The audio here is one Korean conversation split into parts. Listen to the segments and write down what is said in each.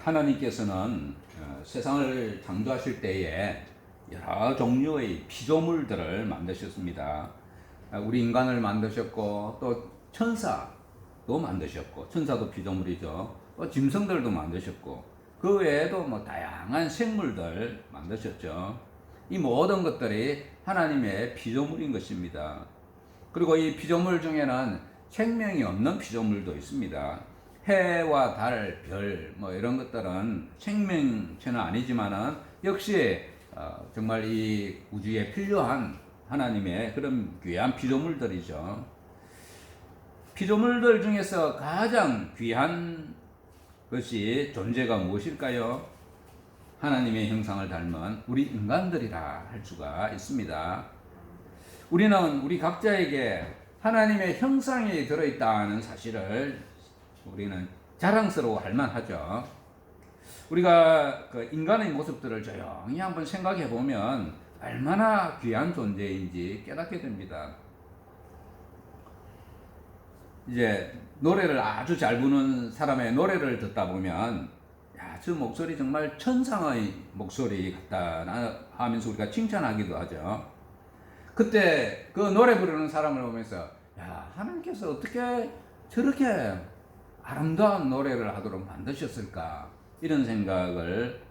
하나님께서는 세상을 창조하실 때에 여러 종류의 피조물들을 만드셨습니다. 우리 인간을 만드셨고 또 천사도 만드셨고, 천사도 피조물이죠. 또 짐승들도 만드셨고, 그 외에도 다양한 생물들 만드셨죠. 이 모든 것들이 하나님의 피조물인 것입니다. 그리고 이 피조물 중에는 생명이 없는 피조물도 있습니다. 해와 달, 별 이런 것들은 생명체는 아니지만은 역시 정말 이 우주에 필요한 하나님의 그런 귀한 피조물들이죠. 피조물들 중에서 가장 귀한 것이 존재가 무엇일까요? 하나님의 형상을 닮은 우리 인간들이라 할 수가 있습니다. 우리는 우리 각자에게 하나님의 형상이 들어있다는 사실을 우리는 자랑스러워할 만하죠. 우리가 그 인간의 모습들을 조용히 한번 생각해 보면 얼마나 귀한 존재인지 깨닫게 됩니다. 이제 노래를 아주 잘 부르는 사람의 노래를 듣다 보면, 야, 저 목소리 정말 천상의 목소리 같다 하면서 우리가 칭찬하기도 하죠. 그때 그 노래 부르는 사람을 보면서, 야, 하나님께서 어떻게 저렇게 아름다운 노래를 하도록 만드셨을까, 이런 생각을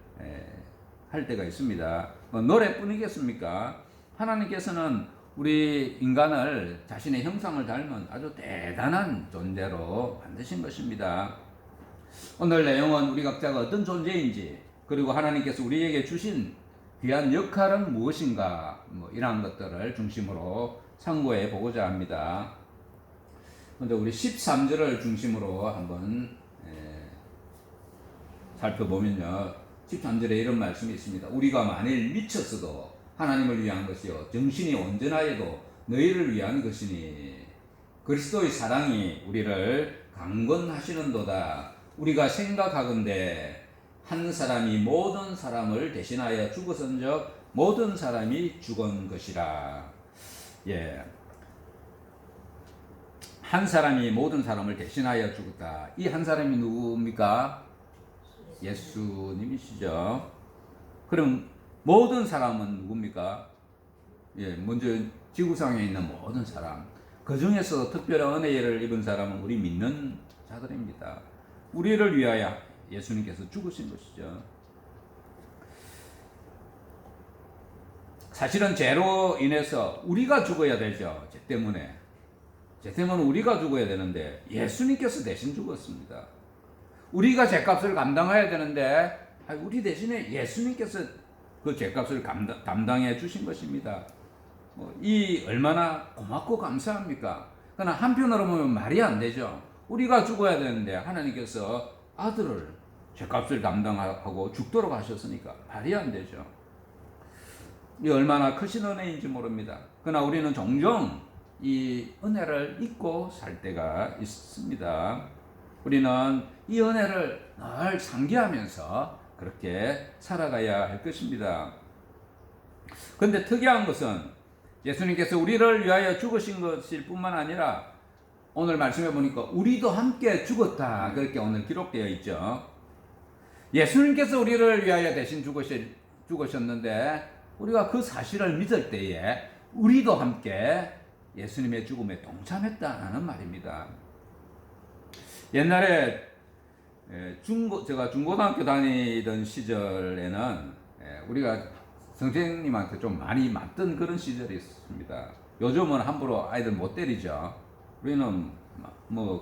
할 때가 있습니다. 노래뿐이겠습니까? 하나님께서는 우리 인간을 자신의 형상을 닮은 아주 대단한 존재로 만드신 것입니다. 오늘 내용은 우리 각자가 어떤 존재인지, 그리고 하나님께서 우리에게 주신 귀한 역할은 무엇인가, 이러한 것들을 중심으로 상고해 보고자 합니다. 먼저 우리 13절을 중심으로 한번 살펴보면요, 13절에 이런 말씀이 있습니다. 우리가 만일 미쳤어도 하나님을 위한 것이요 정신이 온전하여도 너희를 위한 것이니 그리스도의 사랑이 우리를 강건하시는도다. 우리가 생각하건대 한 사람이 모든 사람을 대신하여 죽었은즉 모든 사람이 죽은 것이라. 예, 한 사람이 모든 사람을 대신하여 죽었다. 이 한 사람이 누굽니까? 예수님이시죠. 그럼 모든 사람은 누굽니까? 예, 먼저 지구상에 있는 모든 사람, 그 중에서 특별한 은혜를 입은 사람은 우리 믿는 자들입니다. 우리를 위하여 예수님께서 죽으신 것이죠. 사실은 죄로 인해서 우리가 죽어야 되죠. 죄 때문에 우리가 죽어야 되는데 예수님께서 대신 죽었습니다. 우리가 죄값을 감당해야 되는데 우리 대신에 예수님께서 그 죄값을 담당해 주신 것입니다. 이 얼마나 고맙고 감사합니까? 그러나 한편으로 보면 말이 안 되죠. 우리가 죽어야 되는데 하나님께서 아들을 죄값을 담당하고 죽도록 하셨으니까 말이 안 되죠. 이 얼마나 크신 은혜인지 모릅니다. 그러나 우리는 종종 이 은혜를 잊고 살 때가 있습니다. 우리는 이 은혜를 늘 상기하면서 그렇게 살아가야 할 것입니다. 그런데 특이한 것은 예수님께서 우리를 위하여 죽으신 것일 뿐만 아니라 오늘 말씀해 보니까 우리도 함께 죽었다, 그렇게 오늘 기록되어 있죠. 예수님께서 우리를 위하여 대신 죽으셨는데 우리가 그 사실을 믿을 때에 우리도 함께 예수님의 죽음에 동참했다는 말입니다. 옛날에 제가 중고등학교 다니던 시절에는 우리가 선생님한테 좀 많이 맞던 그런 시절이 있습니다. 요즘은 함부로 아이들 못 때리죠. 우리는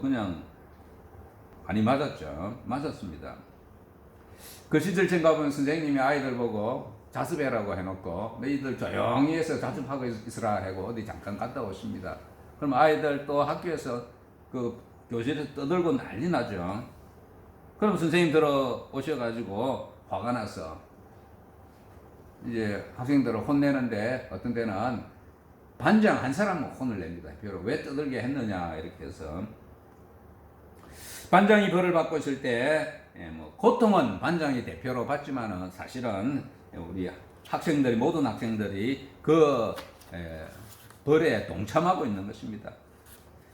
그냥 많이 맞았습니다. 그 시절 생각하면 선생님이 아이들 보고 자습해라고 해놓고 너희들 조용히 해서 자습하고 있으라 하고 어디 잠깐 갔다 오십니다. 그럼 아이들 또 학교에서 그 교실에서 떠들고 난리 나죠. 그럼 선생님 들어오셔가지고 화가 나서 이제 학생들을 혼내는데 어떤 때는 반장 한 사람은 혼을 냅니다. 별로 왜 떠들게 했느냐 이렇게 해서 반장이 벌을 받고 있을 때 고통은 반장이 대표로 받지만은 사실은 우리 모든 학생들이 그 벌에 동참하고 있는 것입니다.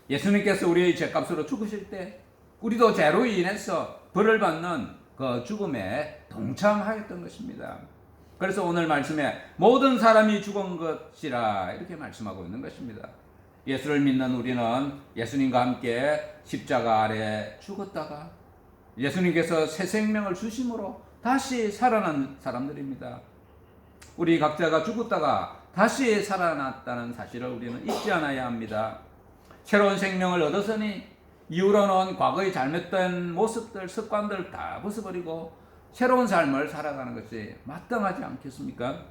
예수님께서 우리의 죄값으로 죽으실 때 우리도 죄로 인해서 벌을 받는 그 죽음에 동참하였던 것입니다. 그래서 오늘 말씀에 모든 사람이 죽은 것이라 이렇게 말씀하고 있는 것입니다. 예수를 믿는 우리는 예수님과 함께 십자가 아래 죽었다가 예수님께서 새 생명을 주심으로 다시 살아난 사람들입니다. 우리 각자가 죽었다가 다시 살아났다는 사실을 우리는 잊지 않아야 합니다. 새로운 생명을 얻었으니 이후로는 과거의 잘못된 모습들, 습관들 다 벗어버리고 새로운 삶을 살아가는 것이 마땅하지 않겠습니까?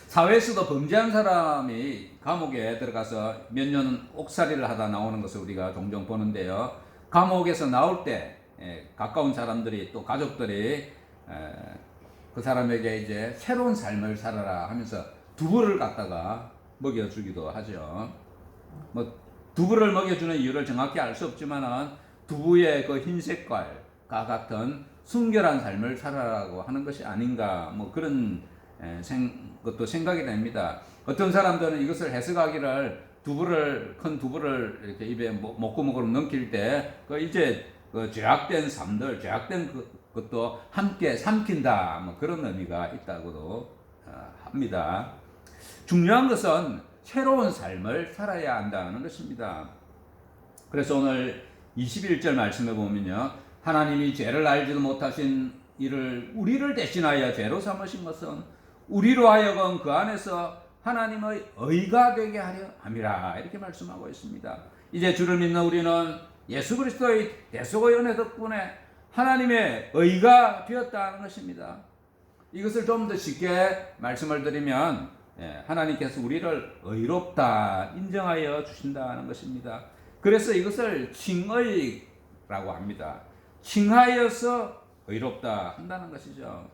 사회에서도 범죄한 사람이 감옥에 들어가서 몇 년 옥살이를 하다 나오는 것을 우리가 종종 보는데요. 감옥에서 나올 때 가까운 사람들이 또 가족들이 그 사람에게 이제 새로운 삶을 살아라 하면서 두부를 갖다가 먹여주기도 하죠. 뭐 두부를 먹여주는 이유를 정확히 알 수 없지만은 두부의 그 흰색깔과 같은 순결한 삶을 살아라고 하는 것이 아닌가 뭐 그런 것도 생각이 됩니다. 어떤 사람들은 이것을 해석하기를 큰 두부를 이렇게 입에 목구멍으로 넘길 때 그 이제 그 죄악된 삶들, 죄악된 것도 함께 삼킨다 뭐 그런 의미가 있다고도 합니다. 중요한 것은 새로운 삶을 살아야 한다는 것입니다. 그래서 오늘 21절 말씀에 보면요. 하나님이 죄를 알지도 못하신 이를 우리를 대신하여 죄로 삼으신 것은 우리로 하여금 그 안에서 하나님의 의가 되게 하려 함이라 이렇게 말씀하고 있습니다. 이제 주를 믿는 우리는 예수 그리스도의 대속의 은혜 덕분에 하나님의 의가 되었다는 것입니다. 이것을 좀 더 쉽게 말씀을 드리면 하나님께서 우리를 의롭다 인정하여 주신다는 것입니다. 그래서 이것을 칭의라고 합니다. 칭하여서 의롭다 한다는 것이죠.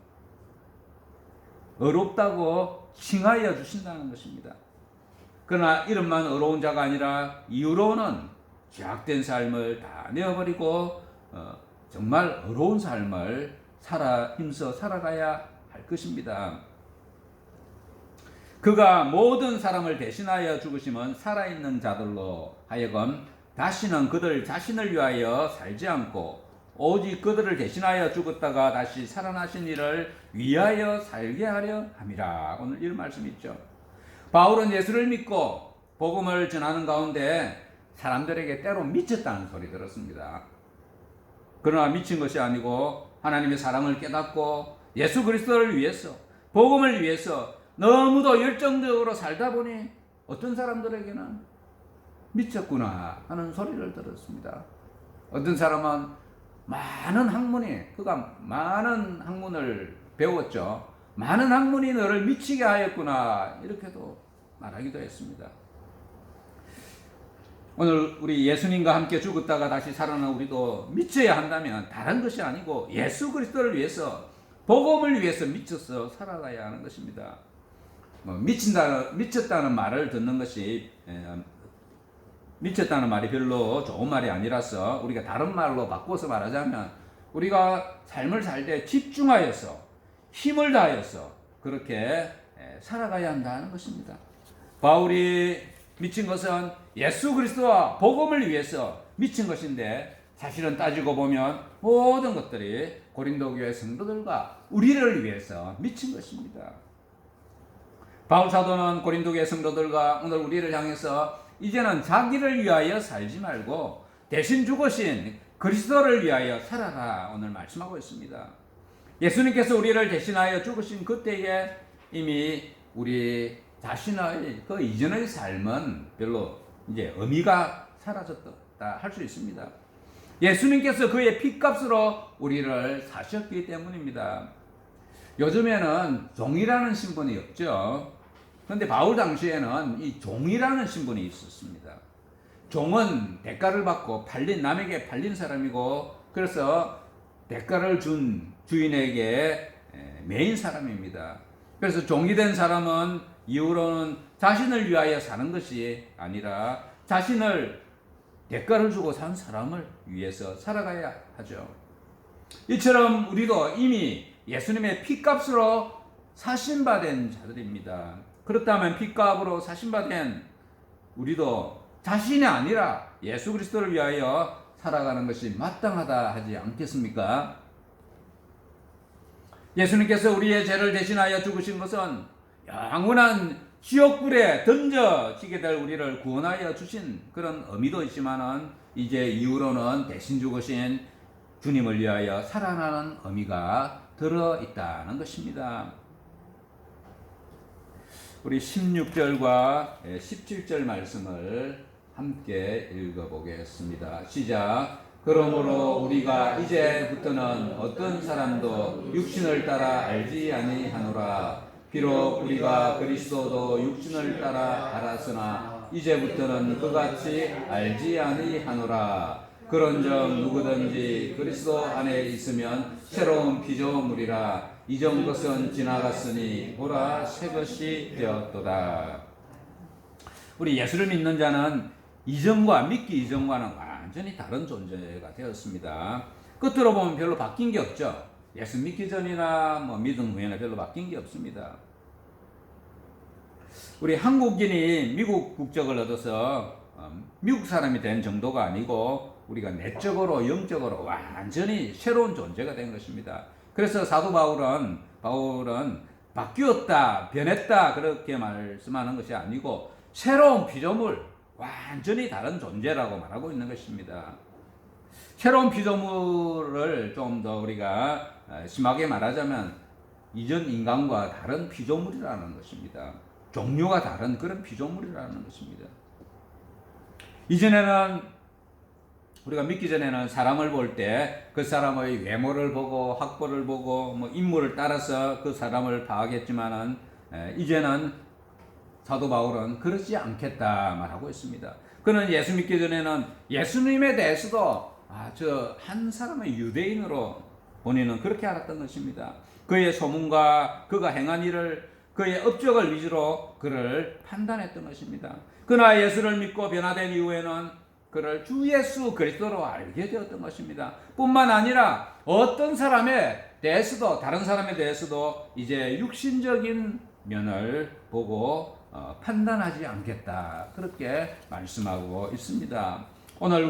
의롭다고 칭하여 주신다는 것입니다. 그러나 이름만 의로운 자가 아니라 이후로는 죄악된 삶을 다 내어버리고 정말 의로운 삶을 힘써 살아가야 할 것입니다. 그가 모든 사람을 대신하여 죽으심은 살아있는 자들로 하여금 다시는 그들 자신을 위하여 살지 않고 오직 그들을 대신하여 죽었다가 다시 살아나신 이를 위하여 살게 하려 함이라. 오늘 이런 말씀이 있죠. 바울은 예수를 믿고 복음을 전하는 가운데 사람들에게 때로 미쳤다는 소리 들었습니다. 그러나 미친 것이 아니고 하나님의 사랑을 깨닫고 예수 그리스도를 위해서 복음을 위해서 너무도 열정적으로 살다 보니 어떤 사람들에게는 미쳤구나 하는 소리를 들었습니다. 어떤 사람은 그가 많은 학문을 배웠죠. 많은 학문이 너를 미치게 하였구나 이렇게도 말하기도 했습니다. 오늘 우리 예수님과 함께 죽었다가 다시 살아난 우리도 미쳐야 한다면 다른 것이 아니고 예수 그리스도를 위해서 복음을 위해서 미쳐서 살아가야 하는 것입니다. 미쳤다는 말을 듣는 것이 미쳤다는 말이 별로 좋은 말이 아니라서 우리가 다른 말로 바꿔서 말하자면 우리가 삶을 살 때 집중하여서 힘을 다하여서 그렇게 살아가야 한다는 것입니다. 바울이 미친 것은 예수 그리스도와 복음을 위해서 미친 것인데 사실은 따지고 보면 모든 것들이 고린도 교회 성도들과 우리를 위해서 미친 것입니다. 바울 사도는 고린도 교회 성도들과 오늘 우리를 향해서 이제는 자기를 위하여 살지 말고 대신 죽으신 그리스도를 위하여 살아라 오늘 말씀하고 있습니다. 예수님께서 우리를 대신하여 죽으신 그때에 이미 우리 자신의 그 이전의 삶은 별로 이제 의미가 사라졌다 할 수 있습니다. 예수님께서 그의 피값으로 우리를 사셨기 때문입니다. 요즘에는 종이라는 신분이 없죠. 그런데 바울 당시에는 이 종이라는 신분이 있었습니다. 종은 대가를 받고 남에게 팔린 사람이고 그래서 대가를 준 주인에게 매인 사람입니다. 그래서 종이 된 사람은 이후로는 자신을 위하여 사는 것이 아니라 자신을 대가를 주고 산 사람을 위해서 살아가야 하죠. 이처럼 우리도 이미 예수님의 피값으로 사신받은 자들입니다. 그렇다면 피값으로 사신받은 우리도 자신이 아니라 예수 그리스도를 위하여 살아가는 것이 마땅하다 하지 않겠습니까? 예수님께서 우리의 죄를 대신하여 죽으신 것은 영원한 지옥불에 던져지게 될 우리를 구원하여 주신 그런 의미도 있지만은 이제 이후로는 대신 죽으신 주님을 위하여 살아나는 의미가 들어 있다는 것입니다. 우리 16절과 17절 말씀을 함께 읽어보겠습니다. 시작. 그러므로 우리가 이제부터는 어떤 사람도 육신을 따라 알지 아니하노라. 비록 우리가 그리스도도 육신을 따라 알았으나 이제부터는 그같이 알지 아니하노라. 그런즉 누구든지 그리스도 안에 있으면 새로운 피조물이라. 이전 것은 지나갔으니 보라 새 것이 되었도다. 우리 예수를 믿는 자는 이전과 믿기 이전과는 완전히 다른 존재가 되었습니다. 끝으로 보면 별로 바뀐 게 없죠. 예수 믿기 전이나 믿은 후에는 별로 바뀐 게 없습니다. 우리 한국인이 미국 국적을 얻어서 미국 사람이 된 정도가 아니고 우리가 내적으로 영적으로 완전히 새로운 존재가 된 것입니다. 그래서 사도 바울은 바뀌었다, 변했다 그렇게 말씀하는 것이 아니고 새로운 피조물, 완전히 다른 존재라고 말하고 있는 것입니다. 새로운 피조물을 좀 더 우리가 심하게 말하자면 이전 인간과 다른 피조물이라는 것입니다. 종류가 다른 그런 피조물이라는 것입니다. 이전에는 우리가 믿기 전에는 사람을 볼 때 그 사람의 외모를 보고 학벌을 보고 인물을 따라서 그 사람을 파악했지만은 이제는 사도 바울은 그렇지 않겠다 말하고 있습니다. 그는 예수 믿기 전에는 예수님에 대해서도 저 한 사람의 유대인으로 본인은 그렇게 알았던 것입니다. 그의 소문과 그가 행한 일을 그의 업적을 위주로 그를 판단했던 것입니다. 그러나 예수를 믿고 변화된 이후에는 그를 주 예수 그리스도로 알게 되었던 것입니다. 뿐만 아니라 어떤 사람에 대해서도 다른 사람에 대해서도 이제 육신적인 면을 보고 판단하지 않겠다 그렇게 말씀하고 있습니다. 오늘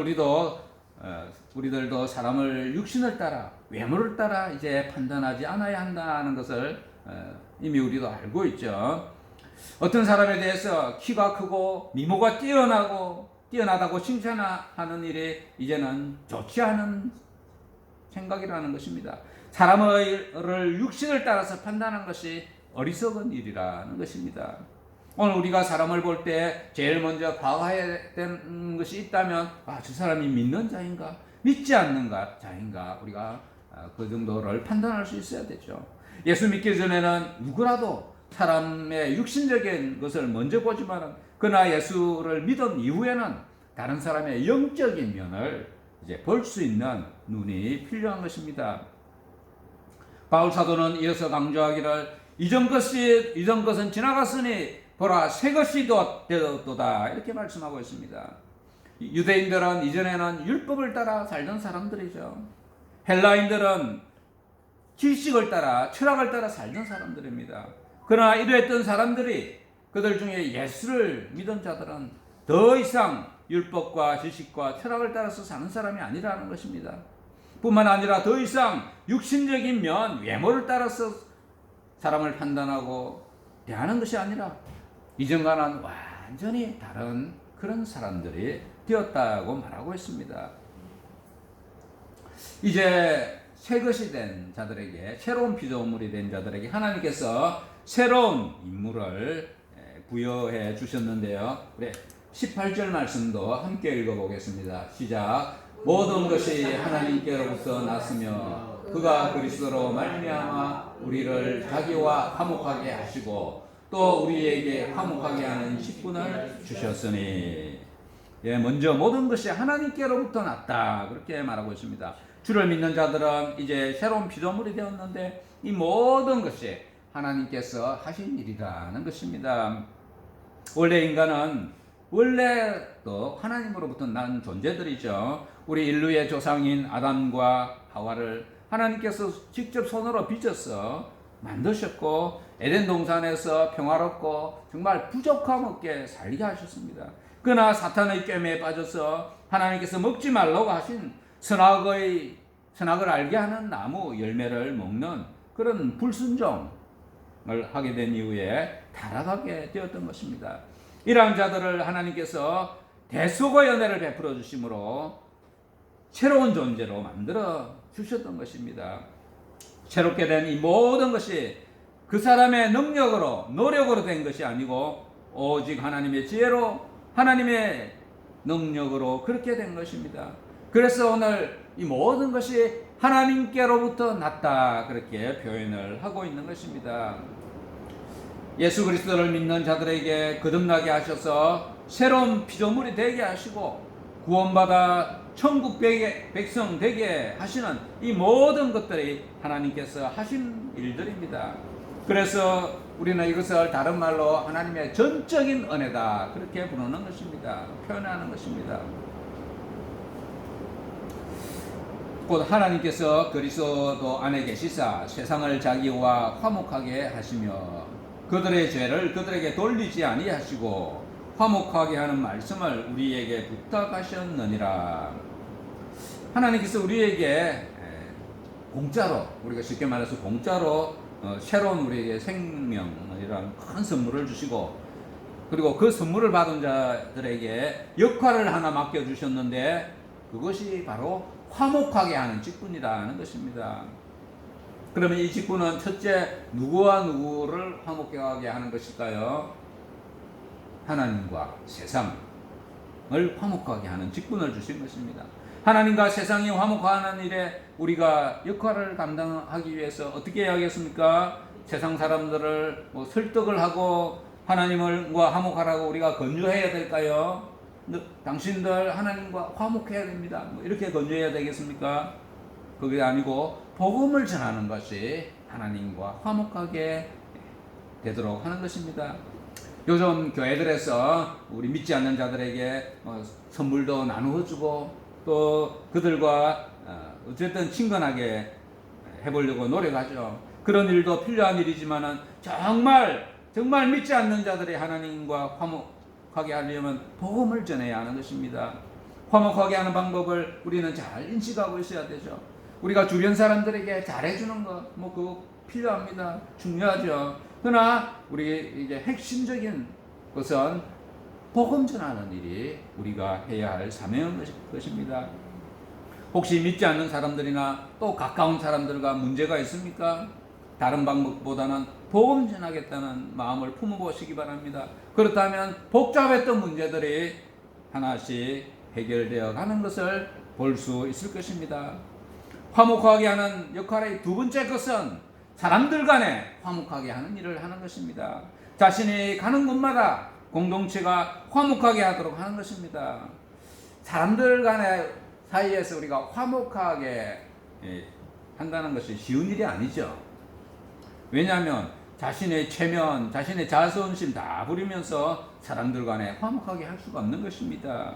우리들도 사람을 육신을 따라 외모를 따라 이제 판단하지 않아야 한다는 것을 이미 우리도 알고 있죠. 어떤 사람에 대해서 키가 크고 미모가 뛰어나다고 칭찬하는 일이 이제는 좋지 않은 생각이라는 것입니다. 사람을 육신을 따라서 판단하는 것이 어리석은 일이라는 것입니다. 오늘 우리가 사람을 볼 때 제일 먼저 봐야 되는 것이 있다면 저 사람이 믿는 자인가 믿지 않는 자인가 우리가 그 정도를 판단할 수 있어야 되죠. 예수 믿기 전에는 누구라도 사람의 육신적인 것을 먼저 보지만 그러나 예수를 믿은 이후에는 다른 사람의 영적인 면을 이제 볼 수 있는 눈이 필요한 것입니다. 바울 사도는 이어서 강조하기를 이전 것은 지나갔으니 보라 새 것이 되었도다 이렇게 말씀하고 있습니다. 유대인들은 이전에는 율법을 따라 살던 사람들이죠. 헬라인들은 지식을 따라 철학을 따라 살던 사람들입니다. 그러나 이러했던 사람들이 그들 중에 예수를 믿은 자들은 더 이상 율법과 지식과 철학을 따라서 사는 사람이 아니라는 것입니다. 뿐만 아니라 더 이상 육신적인 외모를 따라서 사람을 판단하고 대하는 것이 아니라 이전과는 완전히 다른 그런 사람들이 되었다고 말하고 있습니다. 이제 새 것이 된 자들에게, 새로운 피조물이 된 자들에게 하나님께서 새로운 인물을 부여해 주셨는데요. 우리 18절 말씀도 함께 읽어보겠습니다. 시작. 모든 것이 하나님께로부터 났으며 그가 그리스도로 말미암아 우리를 자기와 화목하게 하시고 또 우리에게 화목하게 하는 직분을 주셨으니. 먼저 모든 것이 하나님께로부터 났다 그렇게 말하고 있습니다. 주를 믿는 자들은 이제 새로운 피조물이 되었는데 이 모든 것이 하나님께서 하신 일이라는 것입니다. 원래 인간은 원래도 하나님으로부터 난 존재들이죠. 우리 인류의 조상인 아담과 하와를 하나님께서 직접 손으로 빚어서 만드셨고 에덴 동산에서 평화롭고 정말 부족함 없게 살게 하셨습니다. 그러나 사탄의 꿰매에 빠져서 하나님께서 먹지 말라고 하신 선악을 알게 하는 나무 열매를 먹는 그런 불순종을 하게 된 이후에 타락하게 되었던 것입니다. 이러한 자들을 하나님께서 대속의 은혜를 베풀어 주심으로 새로운 존재로 만들어 주셨던 것입니다. 새롭게 된 이 모든 것이 그 사람의 능력으로 노력으로 된 것이 아니고 오직 하나님의 지혜로 하나님의 능력으로 그렇게 된 것입니다. 그래서 오늘 이 모든 것이 하나님께로부터 났다 그렇게 표현을 하고 있는 것입니다. 예수 그리스도를 믿는 자들에게 거듭나게 하셔서 새로운 피조물이 되게 하시고 구원받아 천국 백성 되게 하시는 이 모든 것들이 하나님께서 하신 일들입니다. 그래서 우리는 이것을 다른 말로 하나님의 전적인 은혜다 그렇게 부르는 것입니다. 표현하는 것입니다. 곧 하나님께서 그리스도 안에 계시사 세상을 자기와 화목하게 하시며 그들의 죄를 그들에게 돌리지 아니하시고 화목하게 하는 말씀을 우리에게 부탁하셨느니라. 하나님께서 우리에게 공짜로, 우리가 쉽게 말해서 공짜로 새로운 우리에게 생명이라는 큰 선물을 주시고, 그리고 그 선물을 받은 자들에게 역할을 하나 맡겨주셨는데 그것이 바로 화목하게 하는 직분이라는 것입니다. 그러면 이 직분은 첫째, 누구와 누구를 화목하게 하는 것일까요? 하나님과 세상을 화목하게 하는 직분을 주신 것입니다. 하나님과 세상이 화목하는 일에 우리가 역할을 감당하기 위해서 어떻게 해야겠습니까? 세상 사람들을 설득을 하고 하나님과 화목하라고 우리가 권유해야 될까요? 당신들 하나님과 화목해야 됩니다. 이렇게 권유해야 되겠습니까? 그게 아니고 복음을 전하는 것이 하나님과 화목하게 되도록 하는 것입니다. 요즘 교회들에서 우리 믿지 않는 자들에게 선물도 나누어주고 또 그들과 어쨌든 친근하게 해보려고 노력하죠. 그런 일도 필요한 일이지만은 정말 믿지 않는 자들이 하나님과 화목하게 하려면 복음을 전해야 하는 것입니다. 화목하게 하는 방법을 우리는 잘 인식하고 있어야 되죠. 우리가 주변 사람들에게 잘해주는 것, 그거 필요합니다. 중요하죠. 그러나 우리 이제 핵심적인 것은 복음 전하는 일이 우리가 해야 할 사명인 것입니다. 혹시 믿지 않는 사람들이나 또 가까운 사람들과 문제가 있습니까? 다른 방법보다는 복음 전하겠다는 마음을 품어보시기 바랍니다. 그렇다면 복잡했던 문제들이 하나씩 해결되어 가는 것을 볼 수 있을 것입니다. 화목하게 하는 역할의 두 번째 것은 사람들 간에 화목하게 하는 일을 하는 것입니다. 자신이 가는 곳마다 공동체가 화목하게 하도록 하는 것입니다. 사람들 간의 사이에서 우리가 화목하게 한다는 것이 쉬운 일이 아니죠. 왜냐하면 자신의 체면, 자신의 자존심 다 부리면서 사람들 간에 화목하게 할 수가 없는 것입니다.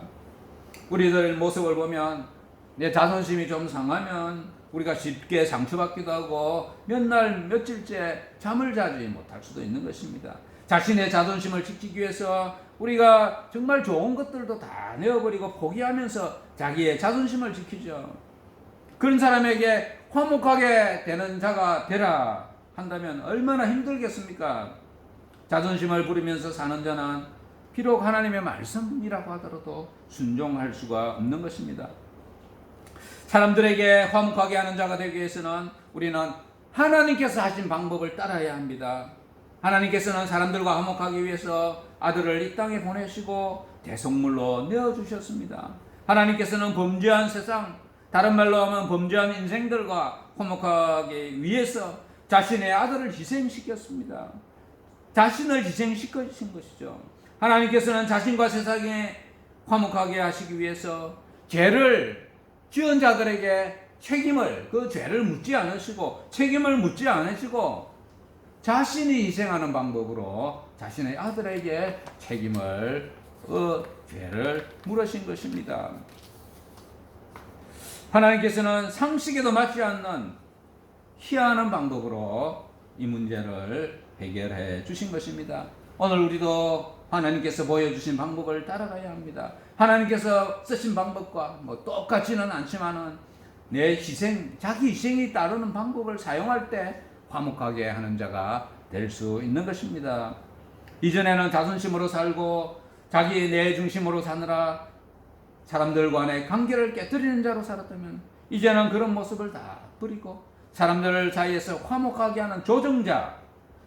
우리들 모습을 보면 내 자존심이 좀 상하면 우리가 쉽게 상처받기도 하고 몇 날 며칠째 잠을 자지 못할 수도 있는 것입니다. 자신의 자존심을 지키기 위해서 우리가 정말 좋은 것들도 다 내어버리고 포기하면서 자기의 자존심을 지키죠. 그런 사람에게 화목하게 되는 자가 되라 한다면 얼마나 힘들겠습니까? 자존심을 부리면서 사는 자는 비록 하나님의 말씀이라고 하더라도 순종할 수가 없는 것입니다. 사람들에게 화목하게 하는 자가 되기 위해서는 우리는 하나님께서 하신 방법을 따라야 합니다. 하나님께서는 사람들과 화목하기 위해서 아들을 이 땅에 보내시고 대속물로 내어주셨습니다. 하나님께서는 범죄한 세상, 다른 말로 하면 범죄한 인생들과 화목하기 위해서 자신의 아들을 희생시켰습니다. 자신을 희생시키신 것이죠. 하나님께서는 자신과 세상에 화목하게 하시기 위해서 죄를 지은 자들에게 그 죄를 묻지 않으시고 책임을 묻지 않으시고 자신이 희생하는 방법으로 자신의 아들에게 책임을 죄를 물으신 것입니다. 하나님께서는 상식에도 맞지 않는 희한한 방법으로 이 문제를 해결해 주신 것입니다. 오늘 우리도 하나님께서 보여주신 방법을 따라가야 합니다. 하나님께서 쓰신 방법과 똑같지는 않지만은 내 희생, 자기 희생이 따르는 방법을 사용할 때 화목하게 하는 자가 될 수 있는 것입니다. 이전에는 자존심으로 살고 자기 내 중심으로 사느라 사람들 간의 관계를 깨뜨리는 자로 살았다면, 이제는 그런 모습을 다 버리고 사람들 사이에서 화목하게 하는 조정자,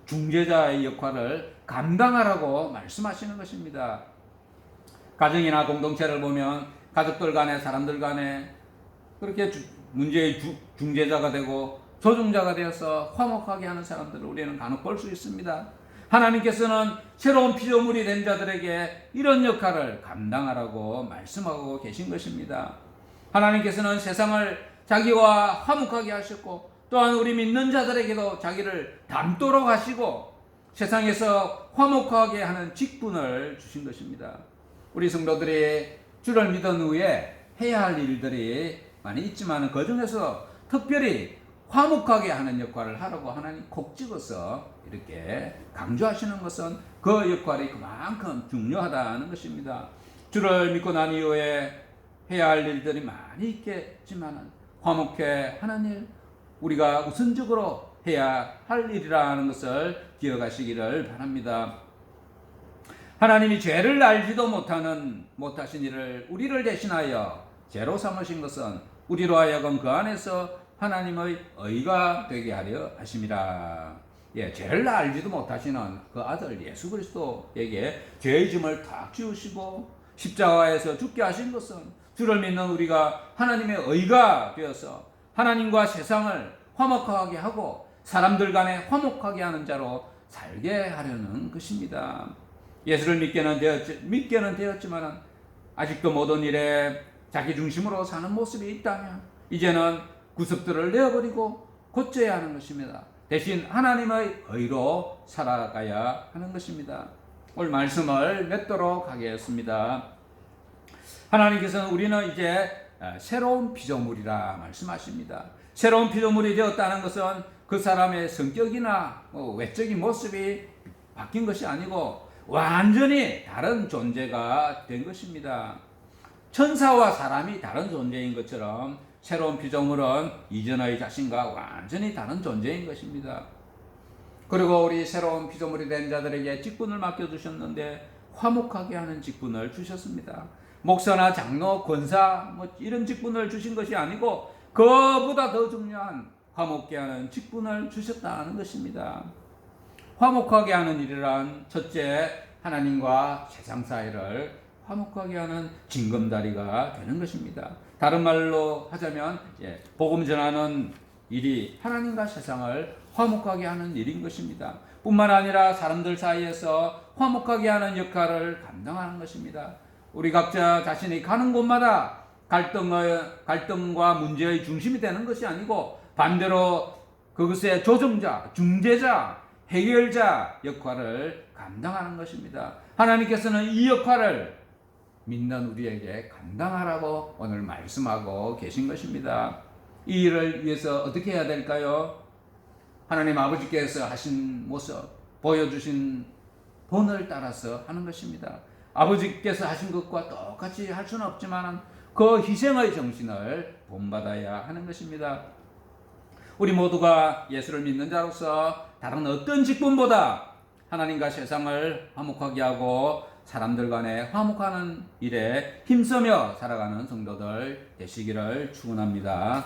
중재자의 역할을 감당하라고 말씀하시는 것입니다. 가정이나 공동체를 보면 가족들 간에, 사람들 간에 그렇게 문제의 중재자가 되고 조정자가 되어서 화목하게 하는 사람들을 우리는 간혹 볼 수 있습니다. 하나님께서는 새로운 피조물이 된 자들에게 이런 역할을 감당하라고 말씀하고 계신 것입니다. 하나님께서는 세상을 자기와 화목하게 하셨고, 또한 우리 믿는 자들에게도 자기를 닮도록 하시고 세상에서 화목하게 하는 직분을 주신 것입니다. 우리 성도들이 주를 믿은 후에 해야 할 일들이 많이 있지만 그 중에서 특별히 화목하게 하는 역할을 하라고 하나님 콕 찍어서 이렇게 강조하시는 것은 그 역할이 그만큼 중요하다는 것입니다. 주를 믿고 난 이후에 해야 할 일들이 많이 있겠지만 화목해 하는 일, 우리가 우선적으로 해야 할 일이라는 것을 기억하시기를 바랍니다. 하나님이 죄를 알지도 못하신 일을 우리를 대신하여 죄로 삼으신 것은 우리로 하여금 그 안에서 하나님의 의가 되게 하려 하심이라. 죄를 알지도 못하시는 그 아들 예수 그리스도에게 죄의 짐을 탁 지우시고 십자가에서 죽게 하신 것은 주를 믿는 우리가 하나님의 의가 되어서 하나님과 세상을 화목하게 하고 사람들 간에 화목하게 하는 자로 살게 하려는 것입니다. 예수를 믿게는 되었지만 아직도 모든 일에 자기 중심으로 사는 모습이 있다면 이제는 구습들을 내어버리고 고쳐야 하는 것입니다. 대신 하나님의 의로 살아가야 하는 것입니다. 오늘 말씀을 맺도록 하겠습니다. 하나님께서는 우리는 이제 새로운 피조물이라 말씀하십니다. 새로운 피조물이 되었다는 것은 그 사람의 성격이나 외적인 모습이 바뀐 것이 아니고 완전히 다른 존재가 된 것입니다. 천사와 사람이 다른 존재인 것처럼 새로운 피조물은 이전의 자신과 완전히 다른 존재인 것입니다. 그리고 우리 새로운 피조물이 된 자들에게 직분을 맡겨주셨는데 화목하게 하는 직분을 주셨습니다. 목사나 장로, 권사 이런 직분을 주신 것이 아니고 그보다 더 중요한 화목하게 하는 직분을 주셨다는 것입니다. 화목하게 하는 일이란 첫째, 하나님과 세상 사이를 화목하게 하는 징검다리가 되는 것입니다. 다른 말로 하자면 복음 전하는 일이 하나님과 세상을 화목하게 하는 일인 것입니다. 뿐만 아니라 사람들 사이에서 화목하게 하는 역할을 감당하는 것입니다. 우리 각자 자신이 가는 곳마다 갈등과 문제의 중심이 되는 것이 아니고 반대로 그것의 조정자, 중재자, 해결자 역할을 감당하는 것입니다. 하나님께서는 이 역할을 믿는 우리에게 감당하라고 오늘 말씀하고 계신 것입니다. 이 일을 위해서 어떻게 해야 될까요? 하나님 아버지께서 하신 모습, 보여주신 본을 따라서 하는 것입니다. 아버지께서 하신 것과 똑같이 할 수는 없지만 그 희생의 정신을 본받아야 하는 것입니다. 우리 모두가 예수를 믿는 자로서 다른 어떤 직분보다 하나님과 세상을 화목하게 하고 사람들 간에 화목하는 일에 힘쓰며 살아가는 성도들 되시기를 축원합니다.